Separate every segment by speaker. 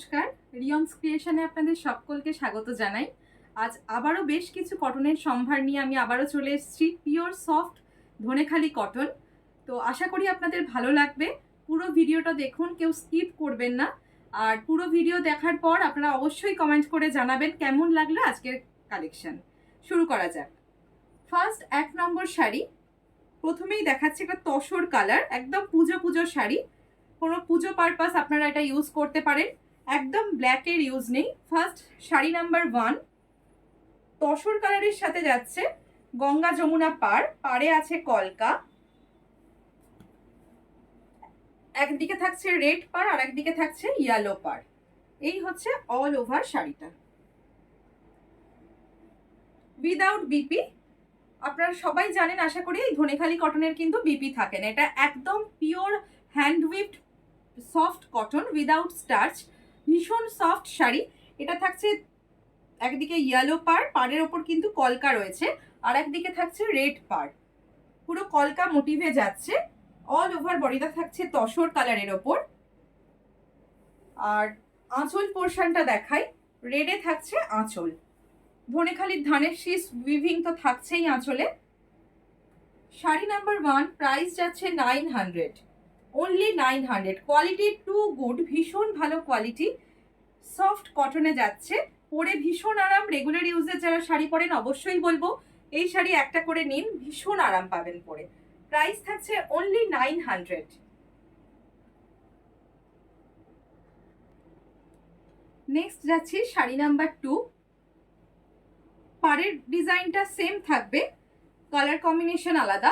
Speaker 1: নমস্কার, রিয়ন্স ক্রিয়েশনে আপনাদের সকলকে স্বাগত জানাই। আজ আবারও বেশ কিছু কটনের সম্ভার নিয়ে আমি আবারও চলে এসেছি। Pure soft Dhanekhali cotton. তো আশা করি আপনাদের ভালো লাগবে। পুরো ভিডিওটা দেখুন, কেউ স্কিপ করবেন না। আর পুরো ভিডিও দেখার পর আপনারা অবশ্যই কমেন্ট করে জানাবেন কেমন লাগলো আজকের কালেকশন। শুরু করা যাক। ফার্স্ট 1 নম্বর শাড়ি প্রথমেই দেখাচ্ছে একটা তসর কালার, একদম পুজো শাড়ি। কোনো পুজো পারপাস আপনারা এটা ইউজ করতে পারেন, একদম ব্ল্যাকের ইউজ নেই। ফার্স্ট শাড়ি নাম্বার 1 তসর কালারের সাথে যাচ্ছে গঙ্গা যমুনা পাড়ে আছে কলকা। একদিকে থাকছে রেড পাড় আর একদিকে থাকছে ইয়েলো পাড়। এই হচ্ছে অল ওভার শাড়িটা। Without BP. আপনারা সবাই জানেন আশা করি এই ধনেখালি কটনের কিন্তু বিপি থাকে না। এটা একদম pure hand woven soft cotton without starch, ভীষণ সফট শাড়ি। এটা থাকছে একদিকে ইয়েলো পাড়ের ওপর কিন্তু কলকা রয়েছে, আর একদিকে থাকছে রেড পাড়, পুরো কলকা মোটিভে যাচ্ছে। অল ওভার বডিটা থাকছে তসর কালারের ওপর। আর আঁচল পোর্শনটা দেখাই, রেডে থাকছে আঁচল। ধনেখালির ধানের শীষ উইভিং তো থাকছেই আঁচলে। শাড়ি নাম্বার 1 প্রাইস যাচ্ছে 900, অনলি 900। কোয়ালিটি টু গুড, ভীষণ ভালো কোয়ালিটি, সফট কটনে যাচ্ছে, পরে ভীষণ আরাম। রেগুলার ইউজে যারা শাড়ি পরেন অবশ্যই বলবো এই শাড়ি একটা করে নিন, ভীষণ আরাম পাবেন পরে। প্রাইস থাকছে অনলি 900। নেক্সট যাচ্ছি শাড়ি নাম্বার 2। পাড়ের ডিজাইনটা সেম থাকবে, কালার কম্বিনেশন আলাদা,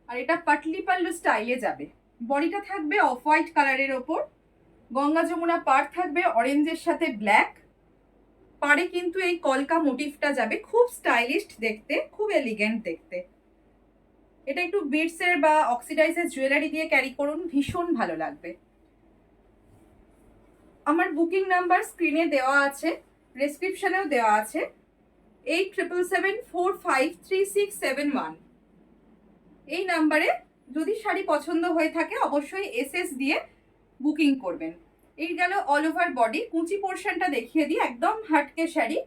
Speaker 1: আর এটা পাটলি পাল্লু স্টাইলে যাবে। বডিটা থাকবে অফ হোয়াইট কালারের ওপর, গঙ্গা যমুনা পাড় থাকবে অরেঞ্জের সাথে ব্ল্যাক। পাড়ে কিন্তু এই কলকা মোটিভটা যাবে, খুব স্টাইলিশ দেখতে, খুব এলিগেন্ট দেখতে। এটা একটু বিটসের বা অক্সিডাইজের জুয়েলারি দিয়ে ক্যারি করুন, ভীষণ ভালো লাগবে। আমার বুকিং নাম্বার স্ক্রিনে দেওয়া আছে, ডেসক্রিপশনেও দেওয়া আছে, 8777453671। এই নাম্বারে যদি শাড়ি পছন্দ হয়ে থাকে অবশ্যই এসএস দিয়ে বুকিং করবেন। এই গেল অল ওভার বডি। কুচি পোর্শনটা দেখিয়ে দিই, একদম হাটকে শাড়ি।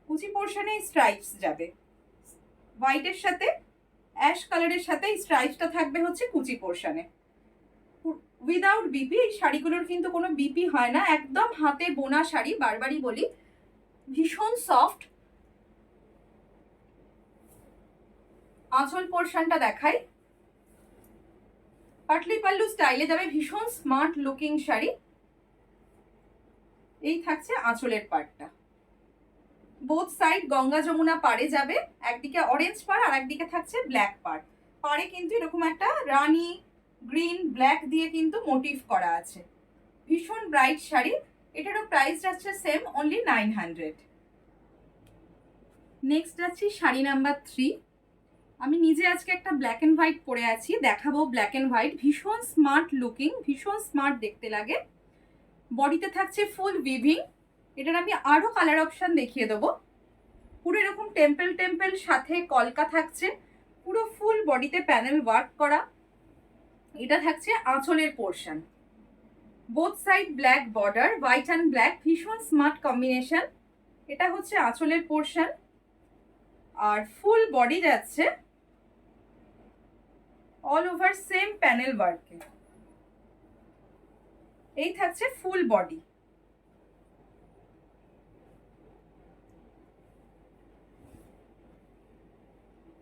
Speaker 1: কুচি পোর্শনে স্ট্রাইপস যাবে, হোয়াইটের সাথে অ্যাশ কালারের সাথে স্ট্রাইপসটা থাকবে হচ্ছে কুচি পোর্শনে। Without BP. এই শাড়িগুলোর কিন্তু কোনো বিপি হয় না, একদম হাতে বোনা শাড়ি, বারবারই বলি, ভীষণ সফট। আঁচল পোর্শনটা দেখাই, পাটলি পাল্লু স্টাইলে যাবে, ভীষণ স্মার্ট লুকিং শাড়ি। এই থাকছে আঁচলের পাড়টা। বোথ সাইড গঙ্গা যমুনা পাড়ে যাবে, একদিকে অরেঞ্জ পাড় আর একদিকে থাকছে ব্ল্যাক পাড়। পাড়ে কিন্তু এরকম একটা রানি গ্রিন ব্ল্যাক দিয়ে কিন্তু মোটিভ করা আছে, ভীষণ ব্রাইট শাড়ি। এটারও প্রাইস যাচ্ছে সেম, অনলি 900। নেক্সট যাচ্ছি শাড়ি নাম্বার 3। আমি নিজে আজকে একটা ব্ল্যাক অ্যান্ড হোয়াইট পরে আছি, দেখাবো ব্ল্যাক অ্যান্ড হোয়াইট। ভীষণ স্মার্ট লুকিং, ভীষণ স্মার্ট দেখতে লাগে। বডিতে থাকছে ফুল উইভিং। এটার আমি আরো কালার অপশন দেখিয়ে দেবো। পুরো এরকম টেম্পল সাথে কলকা থাকছে, পুরো ফুল বডিতে প্যানেল ওয়ার্ক করা। এটা থাকছে আঁচলের portion, both side black border, white and black, ভীষণ স্মার্ট কম্বিনেশন। এটা হচ্ছে আঁচলের পোর্শন, আর ফুল বডি যাচ্ছে অল ওভার সেম প্যানেল ওয়ার্কে। এই থাকছে ফুল বডি।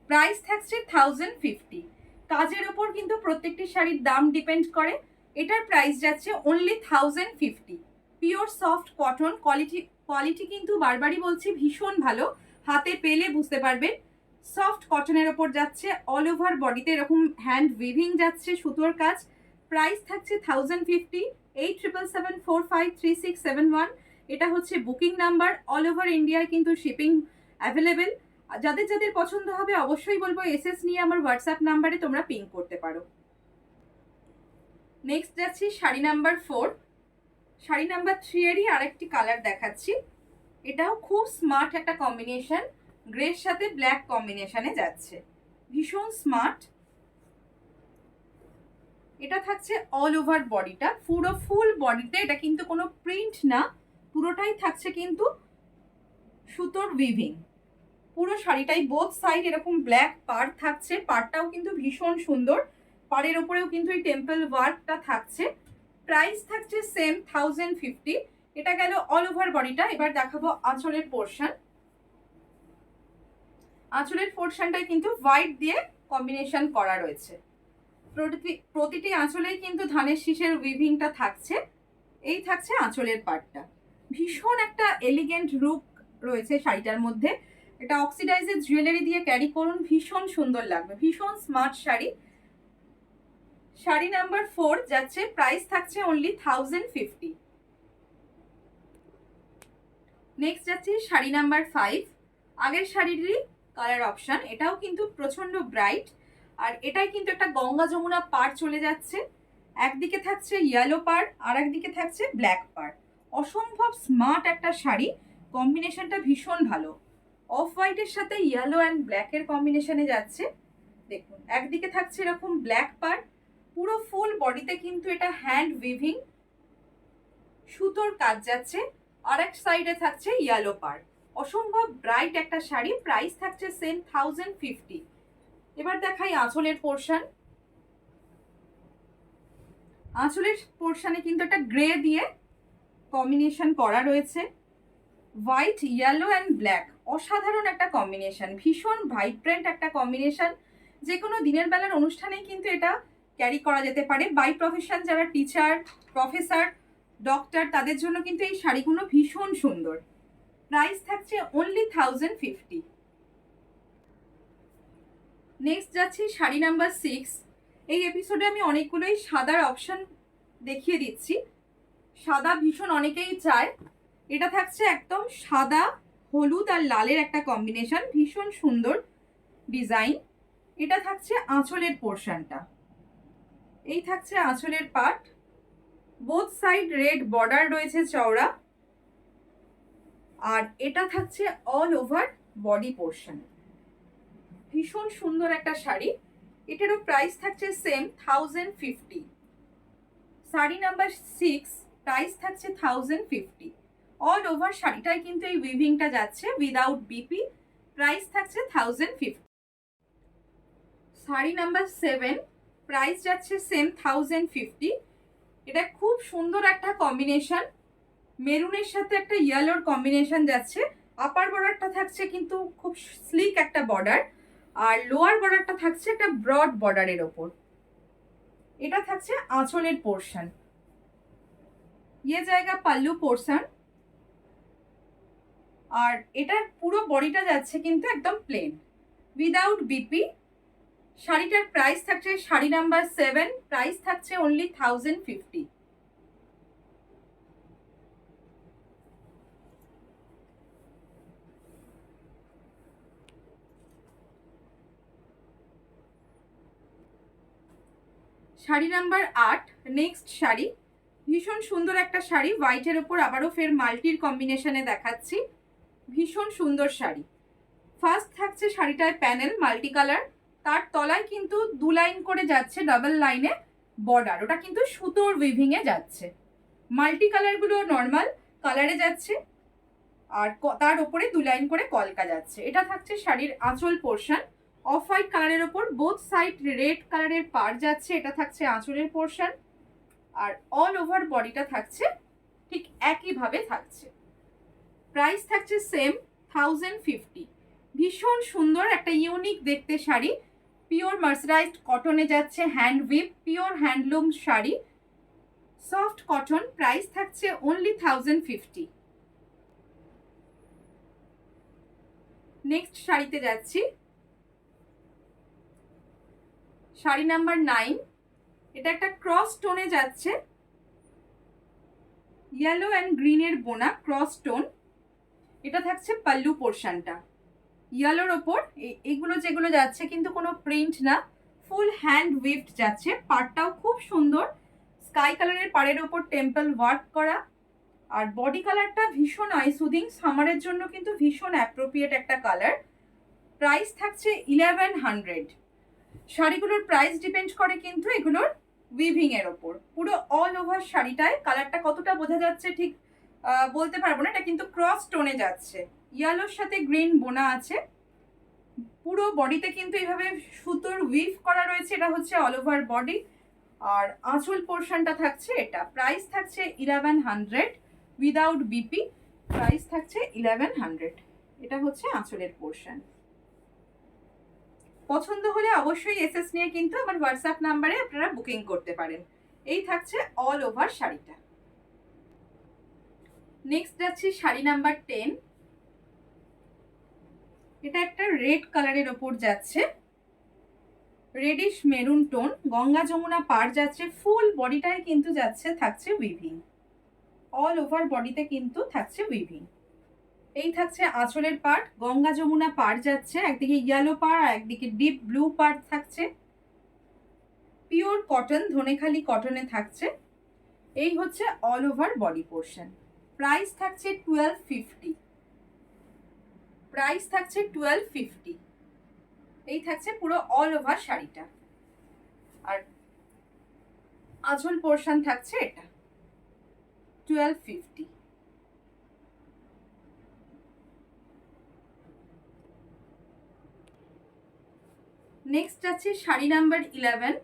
Speaker 1: প্রাইস থাকছে 1050। কাজের ওপর কিন্তু প্রত্যেকটি শাড়ির দাম ডিপেন্ড করে। এটার প্রাইস যাচ্ছে only 1050। Pure soft cotton, quality কিন্তু বারবারই বলছি ভীষণ ভালো, হাতে পেলে বুঝতে পারবেন। সফট কটনের ওপর যাচ্ছে, অল ওভার বডিতে এরকম হ্যান্ড উইভিং যাচ্ছে, সুতোর কাজ। প্রাইস থাকছে 1050। 8777453671। এটা হচ্ছে বুকিং নাম্বার। অল ওভার ইন্ডিয়ায় কিন্তু শিপিং অ্যাভেলেবেল। যাদের যাদের পছন্দ হবে অবশ্যই বলবো এসএস নিয়ে আমার হোয়াটসঅ্যাপ নাম্বারে তোমরা পিং করতে পারো। নেক্সট যাচ্ছি শাড়ি নাম্বার 4। শাড়ি নাম্বার 3 এরই আরেকটি কালার দেখাচ্ছি। এটাও খুব স্মার্ট একটা কম্বিনেশন, গ্রের সাথে ব্ল্যাক কম্বিনেশনে যাচ্ছে, ভীষণ স্মার্ট। এটা থাকছে অল ওভার বডিটা, পুরো ফুল বডিতে। এটা কিন্তু কোনো প্রিন্ট না, পুরোটাই থাকছে কিন্তু সুতোর উইভিং। পুরো শাড়িটাই বোথ সাইড এরকম ব্ল্যাক পাড় থাকছে, পাড়টাও কিন্তু ভীষণ সুন্দর, পাড়ের ওপরেও কিন্তু এই টেম্পল ওয়ার্কটা থাকছে। প্রাইস থাকছে সেম 1050। এটা গেল অল ওভার বডিটা। এবার দেখাবো আঁচলের পোর্শন। আঁচলের পোর্শনটাই কিন্তু হোয়াইট দিয়ে কম্বিনেশন করা রয়েছে। প্রতিটি আঁচলেই কিন্তু ধানের শীষের উইভিংটা থাকছে। এই থাকছে আঁচলের পার্টটা। ভীষণ একটা এলিগেন্ট লুক রয়েছে শাড়িটার মধ্যে। এটা অক্সিডাইজের জুয়েলারি দিয়ে ক্যারি করুন, ভীষণ সুন্দর লাগবে, ভীষণ স্মার্ট শাড়ি। শাড়ি নাম্বার 4 যাচ্ছে, প্রাইস থাকছে অনলি 1050। নেক্সট যাচ্ছে শাড়ি নাম্বার 5। আগের শাড়িরই কালার অপশন, এটাও কিন্তু প্রচন্ড ব্রাইট। আর এটাই কিন্তু একটা গঙ্গা যমুনা পাড় চলে যাচ্ছে। একদিকে থাকছে ইয়েলো পাড়, আর একদিকে থাকছে ব্ল্যাক পাড়। অসম্ভব স্মার্ট একটা শাড়ি, কম্বিনেশনটা ভীষণ ভালো। অফ হোয়াইটের সাথে ইয়েলো অ্যান্ড ব্ল্যাকের কম্বিনেশনে যাচ্ছে। দেখুন একদিকে থাকছে এরকম ব্ল্যাক পাড়, পুরো ফুল বডিতে কিন্তু এটা হ্যান্ড উইভিং সুতোর কাজ যাচ্ছে। আর এক সাইডে থাকছে ইয়েলো পাড়। অসম্ভব ব্রাইট একটা শাড়ি, প্রাইস থাকছে সেম 1050। এবার দেখাই আঁচলের পোর্শন। আঁচলের পোর্শনে কিন্তু একটা গ্রে দিয়ে কম্বিনেশন করা রয়েছে, হোয়াইট ইয়েলো অ্যান্ড ব্ল্যাক। অসাধারণ একটা কম্বিনেশন, ভীষণ ভাইব্রেন্ট একটা কম্বিনেশন। যে কোনো দিনের বেলার অনুষ্ঠানেই কিন্তু এটা ক্যারি করা যেতে পারে। বাই প্রফেশন যারা টিচার, প্রফেসর, ডক্টর, তাদের জন্য কিন্তু এই শাড়িগুলো ভীষণ সুন্দর। প্রাইস থাকছে অনলি 1050। নেক্সট যাচ্ছি শাড়ি নাম্বার 6। এই এপিসোডে আমি অনেকগুলোই সাদার অপশন দেখিয়ে দিচ্ছি। সাদা ভীষণ অনেকেই চায়। এটা থাকছে একদম সাদা, হলুদ আর লালের একটা কম্বিনেশন, ভীষণ সুন্দর ডিজাইন। এটা থাকছে আঁচলের পোর্শনটা। এই থাকছে আঁচলের part. Both side red border রয়েছে চওড়া। আর এটা থাকছে অল ওভার বডি পোর্শন। ভীষণ সুন্দর একটা শাড়ি। এটারও প্রাইস থাকছে সেম 1050। শাড়ি নাম্বার 6, প্রাইস থাকছে 1050। অল ওভার শাড়িটায় কিন্তু এই উইভিংটা যাচ্ছে উইদাউট বিপি। প্রাইস থাকছে 1050। শাড়ি নাম্বার 7, প্রাইস যাচ্ছে সেম 1050। এটা খুব সুন্দর একটা কম্বিনেশন, মেরুনের সাথে একটা ইয়েলোর কম্বিনেশন যাচ্ছে। আপার বর্ডারটা থাকছে কিন্তু খুব স্লিক একটা বর্ডার, আর লোয়ার বর্ডারটা থাকছে একটা ব্রড বর্ডারের ওপর। এটা থাকছে আঁচলের পোর্শন। ইয়ে জায়গা পাল্লু পোর্শন। আর এটার পুরো বডিটা যাচ্ছে কিন্তু একদম প্লেন উইদাউট বিপি। শাড়িটার প্রাইস থাকছে শাড়ি নাম্বার 7, প্রাইস থাকছে only 1050। Sari number 8, next sari. ভীষণ সুন্দর একটা শাড়ি, হোয়াইটের ওপর আবারও ফের মাল্টির কম্বিনেশনে দেখাচ্ছি। ভীষণ সুন্দর শাড়ি। ফার্স্ট থাকছে শাড়িটায় প্যানেল মাল্টি কালার, তার তলায় কিন্তু 2 লাইন করে যাচ্ছে ডাবল লাইনে বর্ডার। ওটা কিন্তু সুতোর উইভিংয়ে যাচ্ছে। মাল্টি কালারগুলো নর্মাল কালারে যাচ্ছে, আর তার ওপরে 2 লাইন করে কলকা যাচ্ছে। এটা থাকছে শাড়ির আঁচল পোর্শন। অফ হোয়াইট কালারের ওপর বোথ সাইড রেড কালারের পাড় যাচ্ছে। এটা থাকছে আঁচলের পোর্শন। আর অল ওভার বডিটা থাকছে ঠিক একইভাবে থাকছে। প্রাইস থাকছে সেম 1050। ভীষণ সুন্দর একটা ইউনিক দেখতে শাড়ি। পিওর মার্সারাইজড কটনে যাচ্ছে, hand we've, pure handloom sari, soft cotton. Price থাকছে অনলি 1050। নেক্সট শাড়িতে যাচ্ছি। শাড়ি নাম্বার 9। এটা একটা ক্রস টোনে যাচ্ছে, ইয়েলো অ্যান্ড গ্রিনের বোনা ক্রস টোন। এটা থাকছে পাল্লু পোর্শনটা। ইয়েলোর ওপর এগুলো যেগুলো যাচ্ছে কিন্তু কোনো প্রিন্ট না, ফুল হ্যান্ড উইভড যাচ্ছে। পাড়টাও খুব সুন্দর, স্কাই কালারের পাড়ের ওপর টেম্পল ওয়ার্ক করা। আর বডি কালারটা ভীষণ আই সুদিং, সামারের জন্য কিন্তু ভীষণ অ্যাপ্রোপ্রিয়েট একটা কালার। প্রাইস থাকছে 1100। শাড়িগুলোর প্রাইস ডিপেন্ড করে কিন্তু এগুলোর উইভিং এর ওপর। পুরো অল ওভার শাড়িটায় কালারটা কতটা বোঝা যাচ্ছে ঠিক বলতে পারবো না, এটা কিন্তু ক্রস টোনে যাচ্ছে, ইয়েলোর সাথে গ্রিন বোনা আছে। পুরো বডিতে কিন্তু এইভাবে সুতোর উইভ করা রয়েছে, এটা হচ্ছে অল ওভার বডি। আর আঁচল পোর্শনটা থাকছে এটা, প্রাইস থাকছে 1100 উইদাউট বিপি, প্রাইস থাকছে 1100। এটা হচ্ছে আঁচলের পোর্শন। পছন্দ হলে অবশ্যই এসএস নিয়ে কিন্তু আমার হোয়াটসঅ্যাপ নাম্বারে আপনারা বুকিং করতে পারেন। এই থাকছে অল ওভার শাড়িটা। নেক্সট যাচ্ছি শাড়ি নাম্বার 10। এটা একটা রেড কালারের ওপর যাচ্ছে, reddish maroon tone, Ganga Jamuna পার যাচ্ছে, ফুল বডিটায় কিন্তু যাচ্ছে থাকছে উইভিং, অল ওভার বডিতে কিন্তু থাকছে উইভিং। এই থাকছে আঁচলের পার্ট, গঙ্গা যমুনা পার যাচ্ছে, একদিকে ইয়েলো পার আর একদিকে ডিপ ব্লু পার থাকছে, পিওর কটন, ধনেখালি কটনে থাকছে। এই হচ্ছে all over body portion. Price থাকছে 1250, প্রাইস থাকছে 1250। এই থাকছে পুরো অল ওভার শাড়িটা। আর আঁচল পোর্শন থাকছে এটা 1250। নেক্সট আছে শাড়ি নাম্বার 11।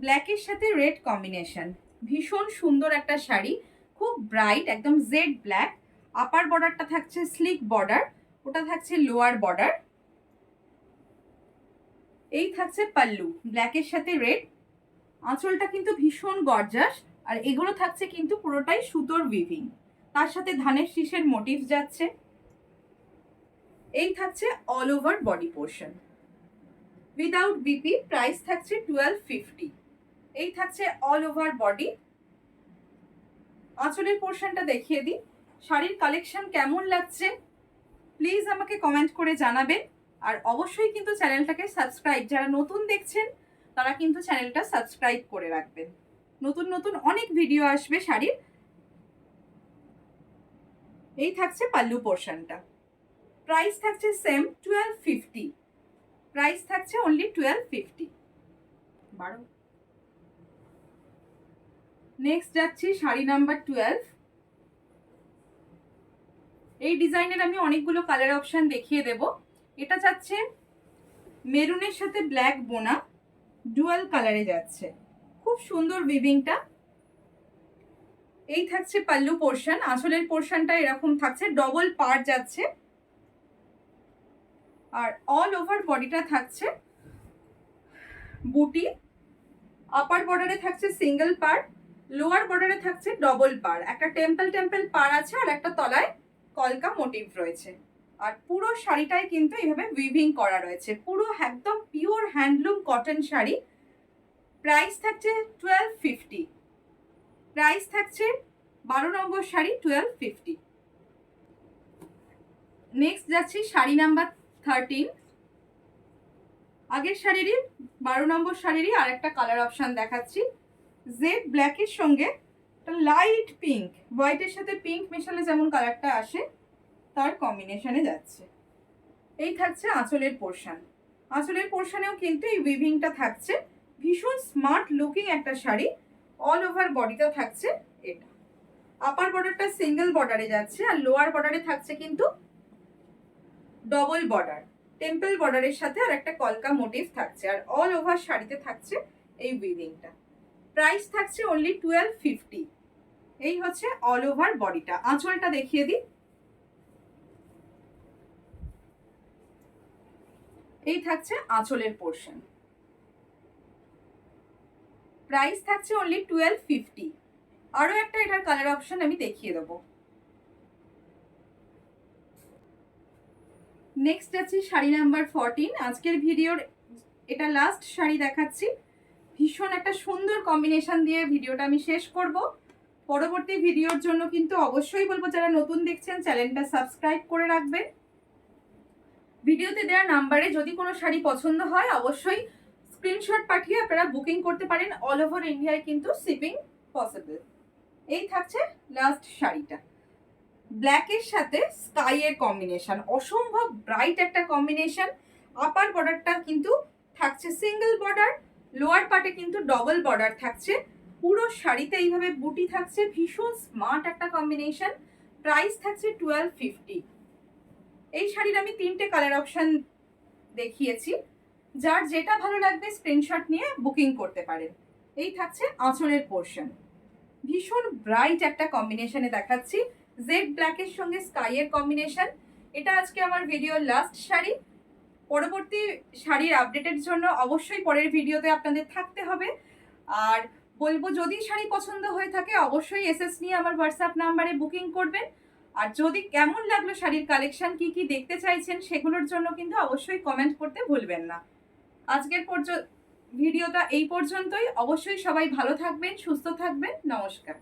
Speaker 1: ব্ল্যাকের সাথে রেড কম্বিনেশন, ভীষণ সুন্দর একটা শাড়ি, খুব ব্রাইট, একদম জেড ব্ল্যাক। আপার বর্ডারটা থাকছে স্লিক বর্ডার, ওটা থাকছে লোয়ার বর্ডার। এই থাকছে পাল্লু, ব্ল্যাকের সাথে রেড। আঁচলটা কিন্তু ভীষণ গর্জাস, আর এগুলো থাকছে কিন্তু পুরোটাই সুতোর উইভিং, তার সাথে ধানের শীষের মোটিভ যাচ্ছে। এই থাকছে all over body portion without BP, price থাকছে 1250। এই থাকছে অল ওভার বডি। আঁচলের পোর্শনটা দেখিয়ে দিই। শাড়ির কালেকশন কেমন লাগছে প্লিজ আমাকে কমেন্ট করে জানাবেন। আর অবশ্যই কিন্তু চ্যানেলটাকে সাবস্ক্রাইব, যারা নতুন দেখছেন তারা কিন্তু চ্যানেলটা সাবস্ক্রাইব করে রাখবেন, নতুন নতুন অনেক ভিডিও আসবে শাড়ির। এই থাকছে পাল্লু পোর্শনটা, প্রাইস থাকছে সেম 1250, প্রাইস থাকছে অনলি 1250। নেক্সট যাচ্ছি শাড়ি নাম্বার 12। এই ডিজাইনের আমি অনেকগুলো কালার অপশন দেখিয়ে দেব। এটা যাচ্ছে মেরুনের সাথে ব্ল্যাক বোনা, ডুয়াল কালারে যাচ্ছে, খুব সুন্দর উইভিংটা। এই থাকছে পাল্লু পোর্শন, আঁচলের পোর্শনটা এরকম থাকছে, ডবল পার যাচ্ছে। আর অল ওভার বডিটা থাকছে বুটি, আপার বর্ডারে থাকছে সিঙ্গেল পার, লোয়ার বর্ডারে থাকছে ডবল পার, একটা টেম্পল টেম্পল পার আছে আর একটা তলায় কলকা মোটিভ রয়েছে। আর পুরো শাড়িটাই কিন্তু এইভাবে উইভিং করা রয়েছে, পুরো একদম pure handloom cotton sari. Price থাকছে 1250, প্রাইস থাকছে 12 নম্বর শাড়ি 1250। নেক্সট যাচ্ছি শাড়ি নাম্বার 13। আগের শাড়িরই 12 নম্বর শাড়িরই আর একটা কালার অপশন দেখাচ্ছি, জেড ব্ল্যাকের সঙ্গে লাইট পিঙ্ক, হোয়াইটের সাথে পিঙ্ক মেশালে যেমন কালারটা আসে তার কম্বিনেশনে যাচ্ছে। এই থাকছে আঁচলের পোর্শন, আঁচলের পোর্শনেও কিন্তু এই উইভিংটা থাকছে, ভীষণ স্মার্ট লুকিং একটা শাড়ি। অল ওভার বডিটা থাকছে এটা, আপার বর্ডারটা সিঙ্গেল বর্ডারে যাচ্ছে আর লোয়ার বর্ডারে থাকছে কিন্তু ডবল বর্ডার, টেম্পল বর্ডারের সাথে আর একটা কলকা মোটিভ থাকছে। আর অল ওভার শাড়িতে থাকছে এই উইভিংটা। প্রাইস থাকছে অনলি 1250। এই হচ্ছে অল ওভার বডিটা। আঁচলটা দেখিয়ে দিই। এই থাকছে আঁচলের পোর্শন, প্রাইস থাকছে অনলি 1250। আরো একটা এটার কালার অপশন আমি দেখিয়ে দেবো। নেক্সট আছে শাড়ি নাম্বার 14। আজকের ভিডিওর এটা লাস্ট শাড়ি দেখাচ্ছি, ভীষণ একটা সুন্দর কম্বিনেশন দিয়ে ভিডিওটা আমি শেষ করব। পরবর্তী ভিডিওর জন্য কিন্তু অবশ্যই বলবো যারা নতুন দেখছেন চ্যানেলটা সাবস্ক্রাইব করে রাখবেন। ভিডিওতে দেওয়া নাম্বারে যদি কোনো শাড়ি পছন্দ হয় অবশ্যই স্ক্রিনশট পাঠিয়ে আপনারা বুকিং করতে পারেন, অল ওভার ইন্ডিয়ায় কিন্তু শিপিং পসিবল। এই থাকছে লাস্ট শাড়িটা, ব্ল্যাকের সাথে স্কাই এর কম্বিনেশন, অসম্ভব ব্রাইট একটা কম্বিনেশন। আপার বর্ডারটা কিন্তু থাকছে সিঙ্গেল বর্ডার, লোয়ার পার্টে কিন্তু ডবল বর্ডার থাকছে, পুরো শাড়িতে এইভাবে বুটি থাকছে, ভীষণ স্মার্ট একটা কম্বিনেশন। প্রাইস থাকছে 1250। এই শাড়ির আমি 3টে কালার অপশন দেখিয়েছি, যার যেটা ভালো লাগবে স্ক্রিনশট নিয়ে বুকিং করতে পারেন। এই থাকছে আঁচলের পোর্শন, ভীষণ ব্রাইট একটা কম্বিনেশনে দেখাচ্ছি, জেড ব্ল্যাকের সঙ্গে স্কাইয়ের কম্বিনেশন। এটা আজকে আমার ভিডিওর লাস্ট শাড়ি। পরবর্তী শাড়ির আপডেটের জন্য অবশ্যই পরের ভিডিওতে আপনাদের থাকতে হবে। আর বলবো, যদি শাড়ি পছন্দ হয়ে থাকে অবশ্যই এসএস নিয়ে আমার হোয়াটসঅ্যাপ নাম্বারে বুকিং করবেন। আর যদি কেমন লাগলো শাড়ির কালেকশন, কি কি দেখতে চাইছেন, সেগুলোর জন্য কিন্তু অবশ্যই কমেন্ট করতে ভুলবেন না। আজকের ভিডিওটা এই পর্যন্তই। অবশ্যই সবাই ভালো থাকবেন, সুস্থ থাকবেন। নমস্কার।